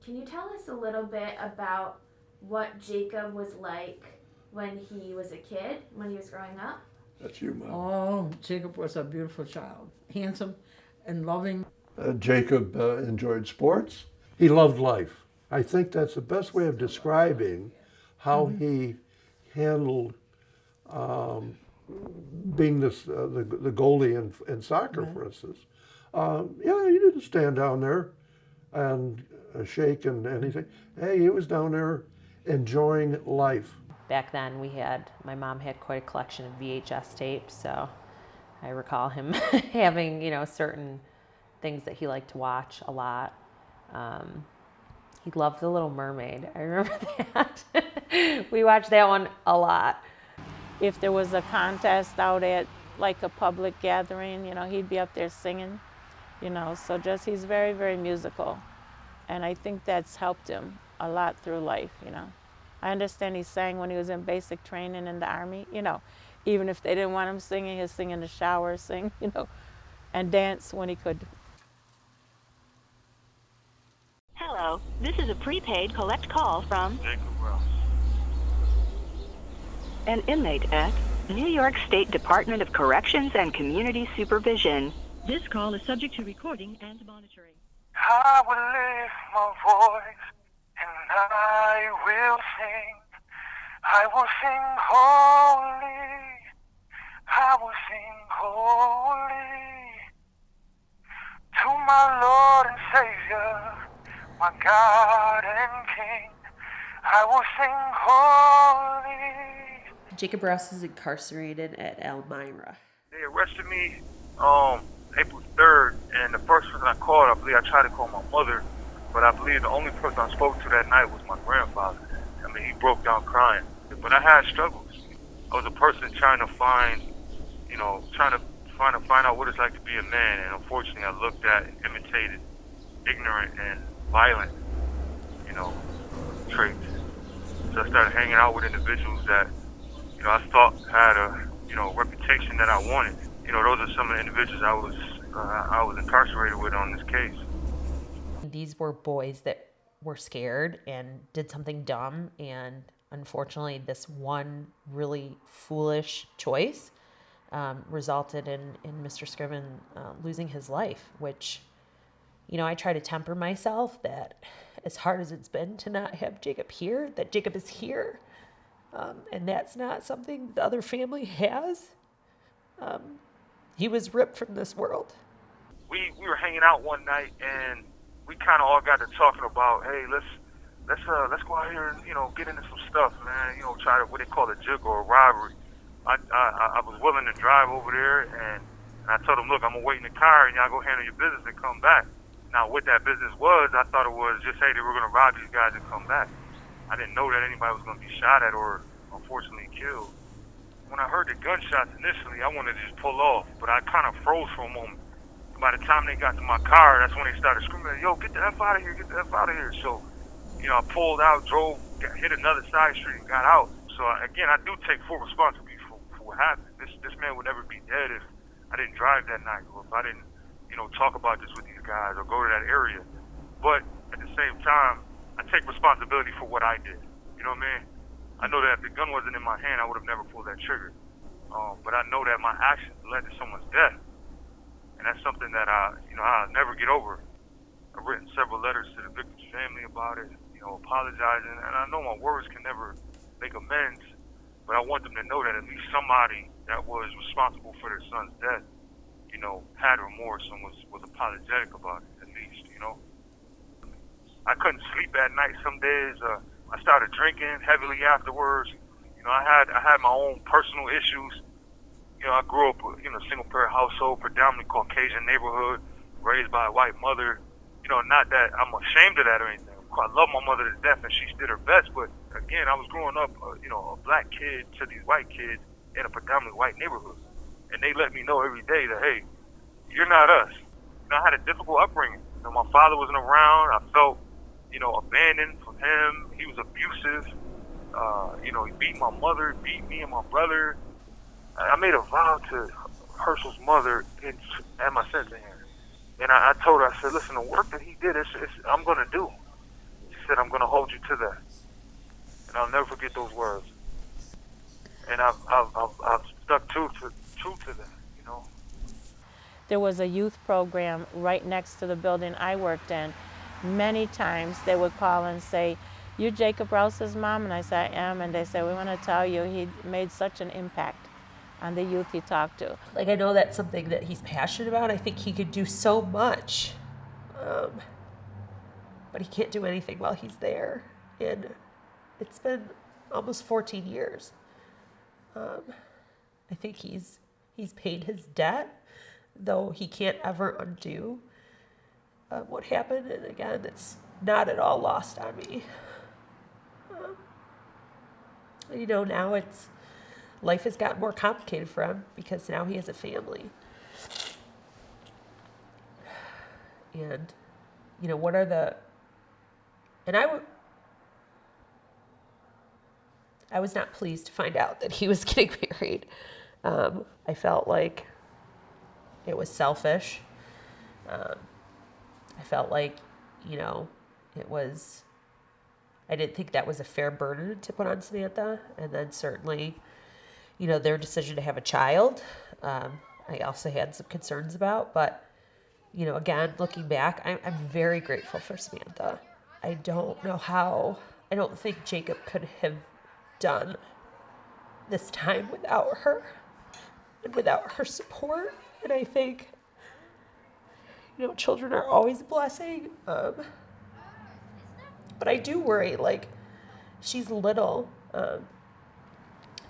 Can you tell us a little bit about what Jacob was like when he was a kid, when he was growing up? That's you, Mom. Oh, Jacob was a beautiful child, handsome and loving. Jacob enjoyed sports. He loved life. I think that's the best way of describing how he handled being the goalie in soccer, for instance. Yeah, he didn't stand down there and shake and anything. Hey, he was down there enjoying life. Back then my mom had quite a collection of VHS tapes, so I recall him having, certain things that he liked to watch a lot. He loved The Little Mermaid. I remember that. We watched that one a lot. If there was a contest out at like a public gathering, he'd be up there singing, so he's very, very musical. And I think that's helped him a lot through life, I understand he sang when he was in basic training in the Army, even if they didn't want him singing, he'd sing in the shower, and dance when he could. Hello, this is a prepaid collect call from Rouse, an inmate at New York State Department of Corrections and Community Supervision. This call is subject to recording and monitoring. I will lift my voice and I will sing. I will sing holy. I will sing holy to my Lord and Savior, my God and King. I will sing holy. Jacob Rouse is incarcerated at Elmira. They arrested me April 3rd, and the first person I called, I believe I tried to call my mother, but I believe the only person I spoke to that night was my grandfather. I mean, he broke down crying. But I had struggles. I was a person trying to find out what it's like to be a man, and unfortunately I looked at and imitated ignorant and violent, traits. So I started hanging out with individuals that, I thought had a reputation that I wanted. Those are some of the individuals I was incarcerated with on this case. These were boys that were scared and did something dumb, and unfortunately this one really foolish choice resulted in Mr. Scriven losing his life, which, I try to temper myself that as hard as it's been to not have Jacob here, that Jacob is here, and that's not something the other family has. He was ripped from this world. We were hanging out one night, and we kind of all got to talking about, hey, let's go out here and get into some stuff, man. Try to what they call a jig or a robbery. I was willing to drive over there, and I told him, look, I'm gonna wait in the car, and y'all go handle your business and come back. Now, what that business was, I thought it was just, hey, they were gonna rob these guys and come back. I didn't know that anybody was gonna be shot at or unfortunately killed. When I heard the gunshots initially, I wanted to just pull off, but I kind of froze for a moment. By the time they got to my car, that's when they started screaming, yo, get the F out of here, get the F out of here. So, I pulled out, drove, hit another side street and got out. So, again, I do take full responsibility for what happened. This man would never be dead if I didn't drive that night or if I didn't, talk about this with these guys or go to that area. But at the same time, I take responsibility for what I did. You know what I mean? I know that if the gun wasn't in my hand, I would have never pulled that trigger. But I know that my actions led to someone's death. And that's something that I'll never get over. I've written several letters to the victim's family about it, apologizing. And I know my words can never make amends, but I want them to know that at least somebody that was responsible for their son's death, had remorse and was apologetic about it, at least, I couldn't sleep at night some days. I started drinking heavily afterwards. I had my own personal issues. I grew up in a single parent household, predominantly Caucasian neighborhood, raised by a white mother. Not that I'm ashamed of that or anything. I love my mother to death and she did her best, but again, I was growing up, a black kid to these white kids in a predominantly white neighborhood. And they let me know every day that, hey, you're not us. I had a difficult upbringing. My father wasn't around. I felt, abandoned from him. He was abusive. He beat my mother, beat me and my brother. I made a vow to Herschel's mother at my sentencing hearing. And I told her, I said, listen, the work that he did, I'm going to do. said, I'm going to hold you to that. And I'll never forget those words. And I've stuck true to that, you know. There was a youth program right next to the building I worked in. Many times they would call and say, "You Jacob Rouse's mom?" And I said, "I am." And they said, "We want to tell you he made such an impact on the youth he talked to." Like, I know that's something that he's passionate about. I think he could do so much, but he can't do anything while he's there. And it's been almost 14 years. I think he's paid his debt, though he can't ever undo what happened. And again, it's not at all lost on me. You know, now life has gotten more complicated for him because now he has a family. And, you know, I was not pleased to find out that he was getting married. I felt like it was selfish. I felt like, you know, I didn't think that was a fair burden to put on Samantha. And then certainly, you know, their decision to have a child, I also had some concerns about. But, you know, again, looking back, I'm very grateful for Samantha. I don't think Jacob could have done this time without her and without her support. And I think, you know, children are always a blessing. But I do worry, like, she's little,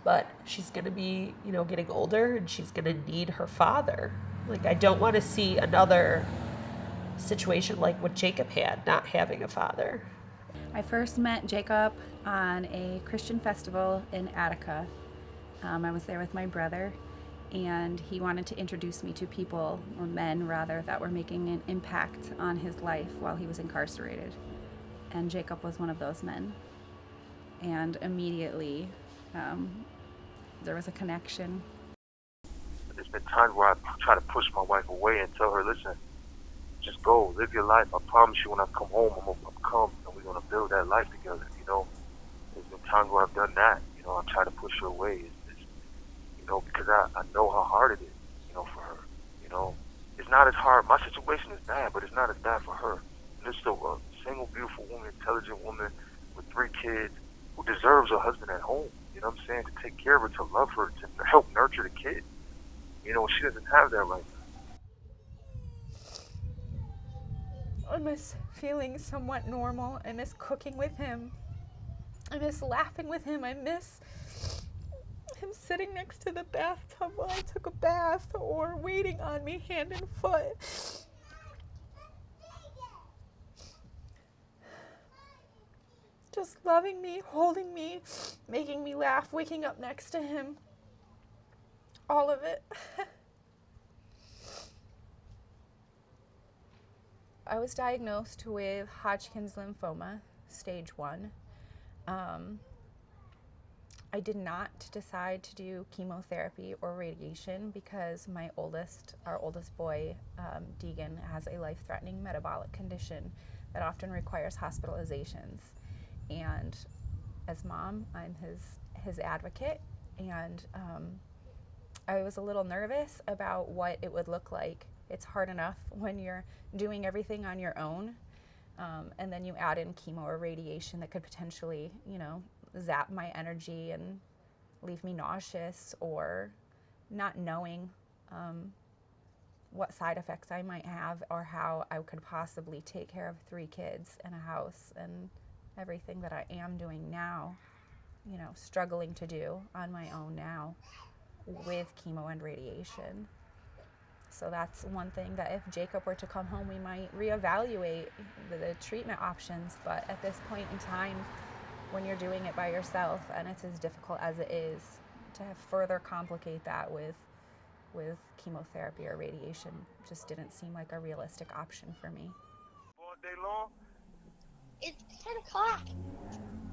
but she's going to be, you know, getting older and she's going to need her father. Like, I don't want to see another situation like what Jacob had, not having a father. I first met Jacob on a Christian festival in Attica. I was there with my brother, and he wanted to introduce me to people, or men rather, that were making an impact on his life while he was incarcerated. And Jacob was one of those men. And immediately, there was a connection. There's been times where I try to push my wife away and tell her, listen, just go, live your life. I promise you when I come home, I'm going to come and we're going to build that life together, you know. There's been times where I've done that, you know, I try to push her away, you know, because I know how hard it is, you know, for her, you know. It's not as hard. My situation is bad, but it's not as bad for her. There's still a single, beautiful woman, intelligent woman with 3 kids who deserves a husband at home, you know what I'm saying, to take care of her, to love her, to help nurture the kid. You know, she doesn't have that right now. I miss feeling somewhat normal. I miss cooking with him. I miss laughing with him. I miss him sitting next to the bathtub while I took a bath, or waiting on me hand and foot. Just loving me, holding me, making me laugh, waking up next to him. All of it. I was diagnosed with Hodgkin's lymphoma, stage 1. I did not decide to do chemotherapy or radiation because our oldest boy, Deegan, has a life-threatening metabolic condition that often requires hospitalizations. And as mom, I'm his advocate, and I was a little nervous about what it would look like. It's hard enough when you're doing everything on your own, and then you add in chemo or radiation that could potentially, you know, zap my energy and leave me nauseous, or not knowing what side effects I might have, or how I could possibly take care of 3 kids and a house and everything that I am doing now, you know, struggling to do on my own now with chemo and radiation. So that's one thing that if Jacob were to come home, we might reevaluate the treatment options. But at this point in time, when you're doing it by yourself, and it's as difficult as it is, to further complicate that with chemotherapy or radiation just didn't seem like a realistic option for me. All day long? It's 10 o'clock.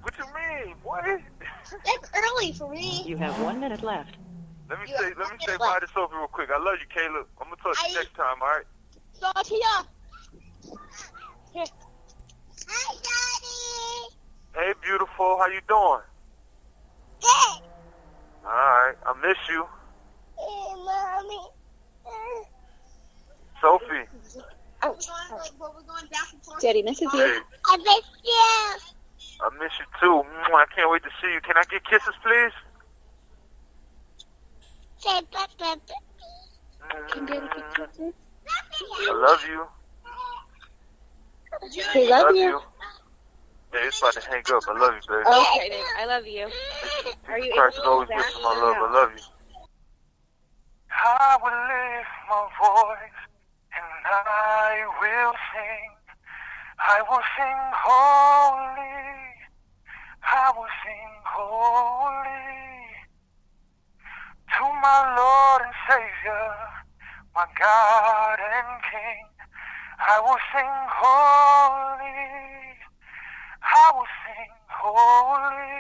What you mean, boy? That's early for me. You have 1 minute left. Let me say bye to Sophie real quick. I love you, Caleb. I'm gonna talk to you next time, all right? Sophia. Here. Hi, Daddy. beautiful. How you doing? Good. All right. I miss you. Hey, Mommy. Sophie. Daddy misses you. Hey, I miss you. I miss you too. I can't wait to see you. Can I get kisses, please? Say bye. Can Daddy get kisses? I love you. We love you. Yeah, it's about to hang up. I love you, baby. Okay, then. I love you. Are you Christ is able to always go with back my or love. no? I love you. I will lift my voice and I will sing. I will sing holy. I will sing holy to my Lord and Savior, my God and King. I will sing holy. I will sing holy.